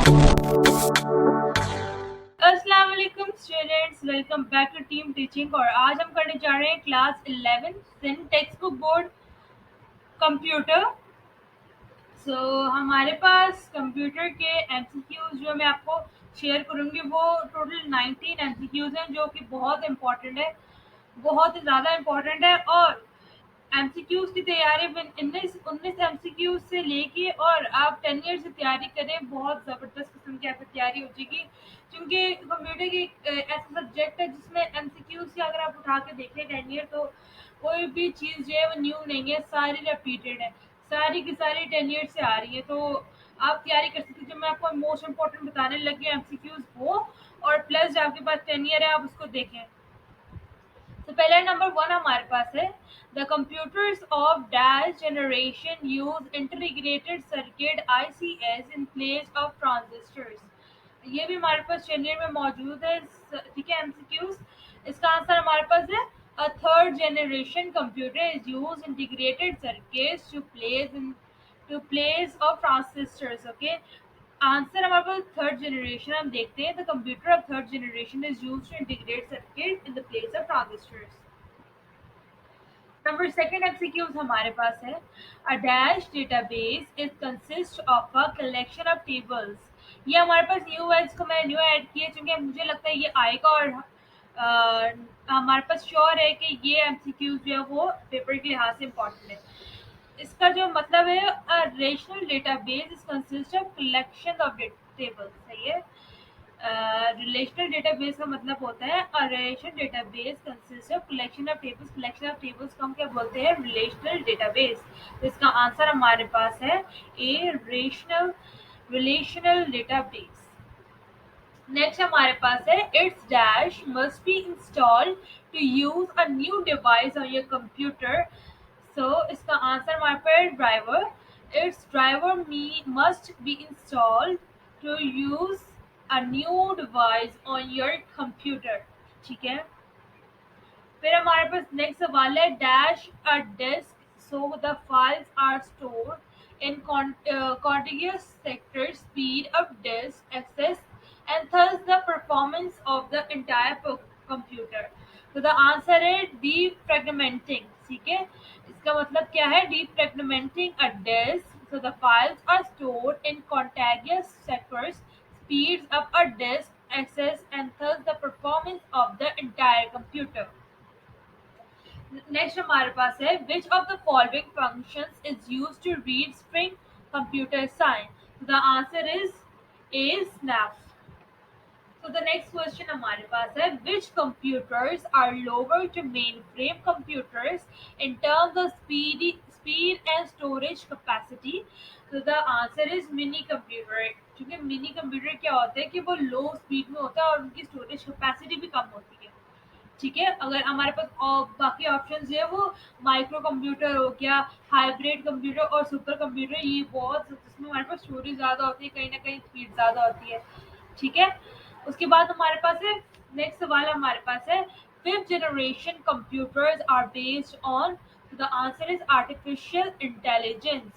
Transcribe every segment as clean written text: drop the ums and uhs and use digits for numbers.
अस्सलाम वालेकुम students, welcome back to team teaching. और आज हम करने जा रहे हैं class 11 Sindh textbook board computer. हमारे पास कंप्यूटर के एमसीक्यूज जो मैं आपको शेयर करूंगी वो टोटल 19 एमसीक्यूज हैं, जो कि बहुत इंपॉर्टेंट है, बहुत ही ज़्यादा इम्पोर्टेंट है। और एमसीक्यूज की तैयारी में 19 एमसीक्यूज से लेके और आप 10 ईयर से तैयारी करें, बहुत ज़बरदस्त किस्म की आपकी तैयारी हो जाएगी। क्योंकि कंप्यूटर की एक ऐसा सब्जेक्ट है जिसमें एमसीक्यूज से अगर आप उठा के देखें 10 ईयर, तो कोई भी चीज़ जो है वो न्यू नहीं है, सारी रिपीटेड है, सारी की सारी 10 ईयर से आ रही है। तो आप तैयारी कर सकते हैं। जो मैं आपको मोस्ट इंपॉर्टेंट बताने लगी एमसीक्यूज वो, और प्लस जो आपके पास 10 ईयर है आप उसको देखें। तो पहला नंबर 1 हमारे पास है, the computers of dash generation use integrated circuit ICS in place of transistors. ये भी हमारे पास चेनियर में मौजूद है। ठीक है, एमसीक्यूज। इसका आंसर हमारे पास है, a third generation computer is use integrated circuits to place of transistors. Okay, answer हमारे पास थर्ड जनरेशन। हम देखते हैं, the computer of third generation is used to integrate circuit in the place of transistors. Number second MCQs हमारे पास है, a dash database is consist of a collection of tables. ये हमारे पास न्यू है, इसको मैंने न्यू ऐड किया क्योंकि मुझे लगता है ये आएगा। और हमारे पास श्योर है कि ये एमसीक्यूज जो है वो पेपर के लिहाज से इम्पोर्टेंट है। इसका जो मतलब है, a rational database is consist of collection of tables. सही है। रिलेशनल डेटाबेस का मतलब होता है, a relational database consist of collection of tables. Collection of tables को हम क्या बोलते हैं? Relational database. तो इसका आंसर हमारे पास है A, rational relational database. Next हमारे पास है, it's dash must be installed to use a new device on your computer. इसका आंसर हमारे पास driver. It's driver me must be installed to use a new device on your computer. ठीक है। फिर हमारे पास नेक्स्ट सवाल है, dash a disk so the files are stored in contiguous sectors speed of disk access and thus the performance of the entire computer। तो the answer है defragmenting। ठीक है, इसका मतलब क्या है? defragmenting a disk so the files are stored in contiguous sectors speeds up a disk access and thus the performance of the entire computer। Next हमारे पास है, which of the following functions is used to read string computer sign. The answer is A, snap. So the next question हमारे पास है, which computers are lower to mainframe computers in terms of speed and storage capacity। So the answer is mini computer। क्योंकि mini computer क्या होता है कि वो लो speed में होता है और उनकी स्टोरेज कैपेसिटी भी कम होती है। ठीक है। अगर हमारे पास और बाकी ऑप्शंस है, वो माइक्रो कंप्यूटर हो गया, हाइब्रिड कंप्यूटर और सुपर कंप्यूटर, ये बहुत जिसमें हमारे पास स्टोरेज ज़्यादा होती है, कहीं ना कहीं स्पीड ज़्यादा होती है। ठीक है। उसके बाद हमारे पास है, नेक्स्ट सवाल हमारे पास है, fifth generation computers are based on. The answer is artificial intelligence.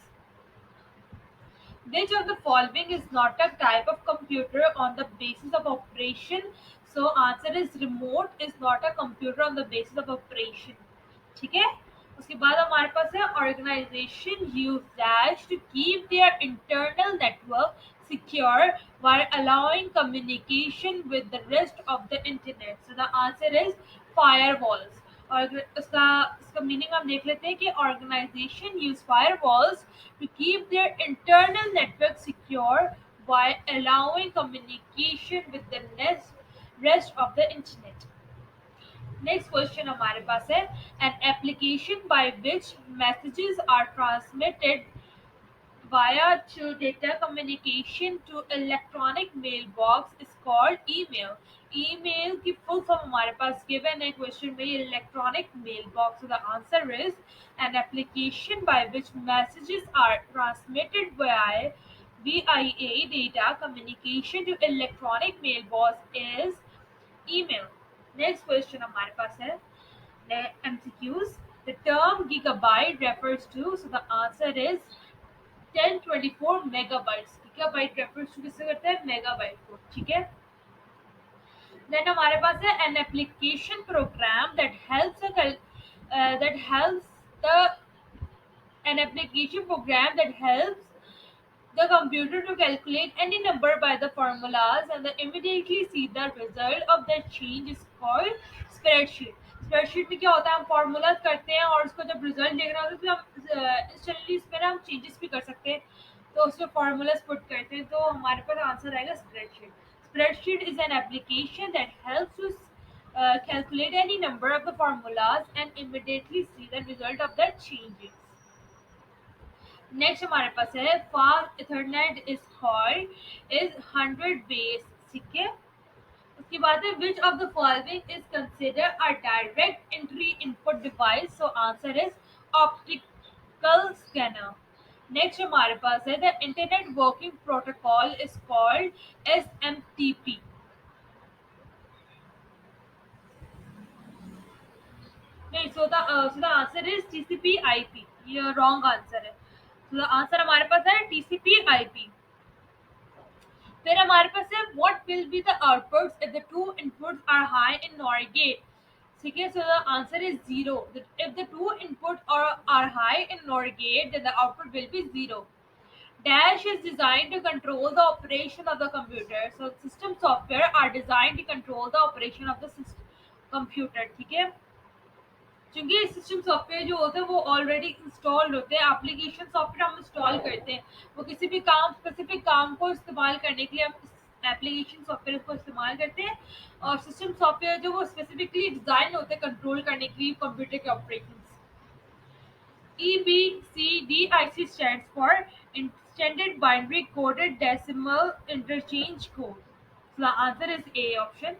Which of the following is not a type of computer on the basis of operation? So answer is remote is not a computer on the basis of operation। ठीक है। उसके बाद हमारे पास है, organization use dash to keep their internal network secure while allowing communication with the rest of the internet। So the answer is firewalls। और इसका meaning हम देख लेते हैं कि organization use firewalls to keep their internal network secure while allowing communication with the rest of the internet। Next question हमारे पास है, an application by which messages are transmitted via to data communication to electronic mailbox is called email। Email की full form हमारे पास given है question में, electronic mail box. The answer is an application by which messages are transmitted by VIA data communication to electronic mailbox is email। Next question हमारे पास है, MCQs। The term gigabyte refers to, so the answer is 1024 megabytes। Gigabyte refer to किससे करते हैं, megabyte को, ठीक है। Then हमारे पास है an application program that helps the an application program that helps the computer to calculate any number by the formulas and then immediately see the result of that change is called spreadsheet. Spreadsheet में क्या होता है, हम formulas करते हैं और उसको जब रिजल्ट देखना होता है तो हम इंस्टेंटली इसमें ना हम चेंजेस भी कर सकते हैं, तो उसमें फॉर्मूलाज पुट करते हैं, तो हमारे पास आंसर आएगा spreadsheet. Spreadsheet is an application that helps to calculate any number of the formulas and immediately see the result of the changes. Next हमारे पास है fast Ethernet is called is 100 base, ठीक है। उसके बाद है which of the following is consider a direct entry input device, so answer is optical scanner. Next हमारे पास है the internet working protocol is called SMTP. नहीं, so the answer is TCP/IP. ये रॉन्ग आंसर है. So the answer हमारे पास है TCP/IP. फिर हमारे पास है what will be the outputs if the two inputs are high in NOR gate, ठीक है. So the answer is 0. If the two input are high in NOR gate then the output will be 0. Dash is designed to control the operation of the computer. So system software are designed to control the operation of the computer, ठीक है. क्योंकि system software जो होते हैं वो already installed होते हैं, application software हम इंस्टॉल करते हैं, वो किसी भी काम स्पेसिफिक काम को इस्तेमाल करने के लिए हम एप्लीकेशन सॉफ्टवेयर को इस्तेमाल करते हैं, और सिस्टम सॉफ्टवेयर जो वो स्पेसिफिकली डिजाइन होते हैं कंट्रोल करने के लिए कंप्यूटर के operation. EBCDIC stands for Extended Binary Coded Decimal Interchange Code. So the answer is A option.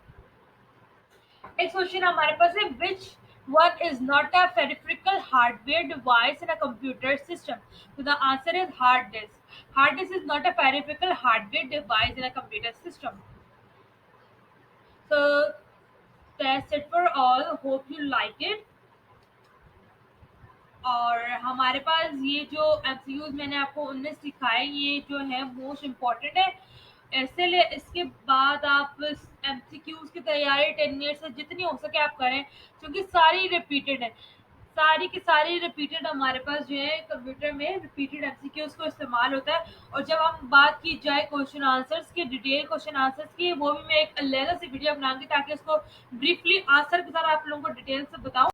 Next question हमारे पास है which one is not a peripheral hardware device in a computer system, तो the answer is hard disk. Hard disk is not a peripheral hardware device in a computer system. So that's it for all, hope you like it. और हमारे पास ये जो MCQs मैंने आपको 19 सिखाए ये जो है मोस्ट इम्पॉर्टेंट है. ऐसे ले इसके बाद आप एमसीक्यूज की तैयारी 10 मिनट से जितनी हो सके आप करें, क्योंकि सारी रिपीटेड है, सारी की सारी रिपीटेड हमारे पास जो है कंप्यूटर में रिपीटेड एमसीक्यूज को इस्तेमाल होता है. और जब हम बात की जाए क्वेश्चन आंसर्स की, डिटेल क्वेश्चन आंसर्स की, वो भी मैं एक अलग से वीडियो बनाऊंगी ताकि उसको ब्रीफली आंसर के साथ आप लोगों को डिटेल से बताऊं.